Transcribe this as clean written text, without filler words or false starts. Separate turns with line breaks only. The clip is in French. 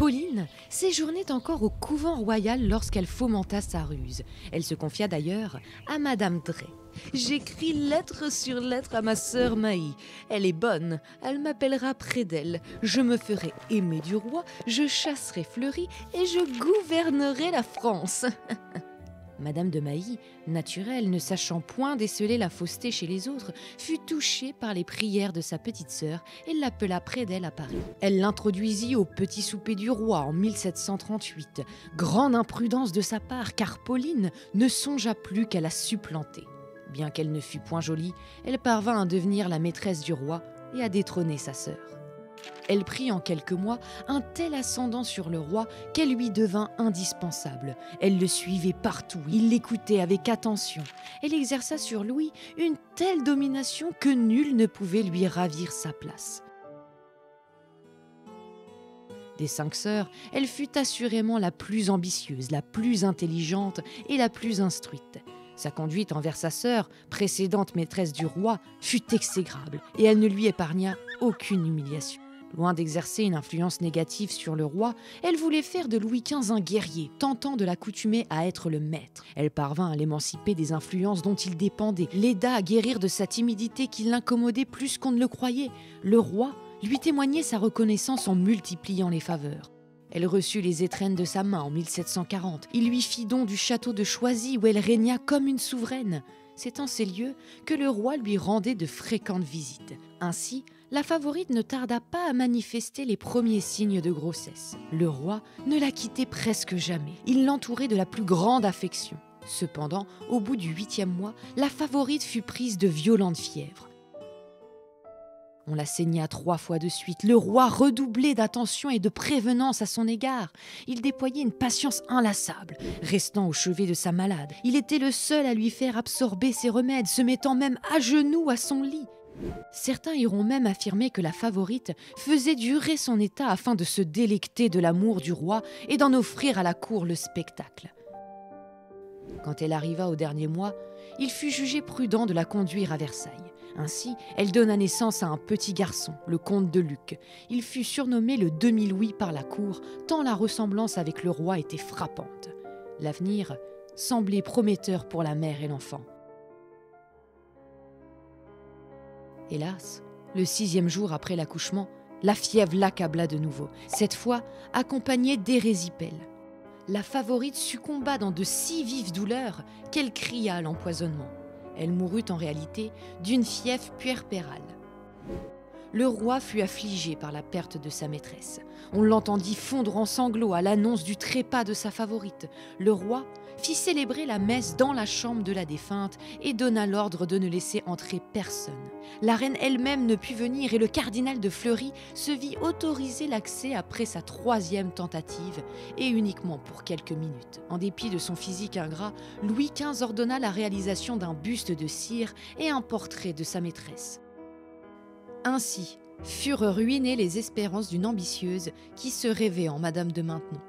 Pauline séjournait encore au couvent royal lorsqu'elle fomenta sa ruse. Elle se confia d'ailleurs à Madame Dray. « J'écris lettre sur lettre à ma sœur Maï. Elle est bonne, elle m'appellera près d'elle. Je me ferai aimer du roi, je chasserai Fleury et je gouvernerai la France. » Madame de Mailly, naturelle, ne sachant point déceler la fausseté chez les autres, fut touchée par les prières de sa petite sœur et l'appela près d'elle à Paris. Elle l'introduisit au petit souper du roi en 1738. Grande imprudence de sa part, car Pauline ne songea plus qu'à la supplanter. Bien qu'elle ne fût point jolie, elle parvint à devenir la maîtresse du roi et à détrôner sa sœur. Elle prit en quelques mois un tel ascendant sur le roi qu'elle lui devint indispensable. Elle le suivait partout, il l'écoutait avec attention. Elle exerça sur Louis une telle domination que nul ne pouvait lui ravir sa place. Des 5 sœurs, elle fut assurément la plus ambitieuse, la plus intelligente et la plus instruite. Sa conduite envers sa sœur, précédente maîtresse du roi, fut exécrable et elle ne lui épargna aucune humiliation. Loin d'exercer une influence négative sur le roi, elle voulait faire de Louis XV un guerrier, tentant de l'accoutumer à être le maître. Elle parvint à l'émanciper des influences dont il dépendait, l'aida à guérir de sa timidité qui l'incommodait plus qu'on ne le croyait. Le roi lui témoignait sa reconnaissance en multipliant les faveurs. Elle reçut les étrennes de sa main en 1740. Il lui fit don du château de Choisy où elle régna comme une souveraine. C'est en ces lieux que le roi lui rendait de fréquentes visites. Ainsi, la favorite ne tarda pas à manifester les premiers signes de grossesse. Le roi ne la quittait presque jamais. Il l'entourait de la plus grande affection. Cependant, au bout du 8e mois, la favorite fut prise de violentes fièvres. On la saigna 3 fois de suite. Le roi redoublait d'attention et de prévenance à son égard. Il déployait une patience inlassable, restant au chevet de sa malade. Il était le seul à lui faire absorber ses remèdes, se mettant même à genoux à son lit. Certains iront même affirmer que la favorite faisait durer son état afin de se délecter de l'amour du roi et d'en offrir à la cour le spectacle. Quand elle arriva au dernier mois, il fut jugé prudent de la conduire à Versailles. Ainsi, elle donna naissance à un petit garçon, le comte de Luc. Il fut surnommé le demi-Louis par la cour, tant la ressemblance avec le roi était frappante. L'avenir semblait prometteur pour la mère et l'enfant. Hélas, le 6e jour après l'accouchement, la fièvre l'accabla de nouveau, cette fois accompagnée d'érésipèle. La favorite succomba dans de si vives douleurs qu'elle cria à l'empoisonnement. Elle mourut en réalité d'une fièvre puerpérale. Le roi fut affligé par la perte de sa maîtresse. On l'entendit fondre en sanglots à l'annonce du trépas de sa favorite. Le roi fit célébrer la messe dans la chambre de la défunte et donna l'ordre de ne laisser entrer personne. La reine elle-même ne put venir et le cardinal de Fleury se vit autoriser l'accès après sa 3e tentative et uniquement pour quelques minutes. En dépit de son physique ingrat, Louis XV ordonna la réalisation d'un buste de cire et un portrait de sa maîtresse. Ainsi furent ruinées les espérances d'une ambitieuse qui se rêvait en Madame de Maintenon.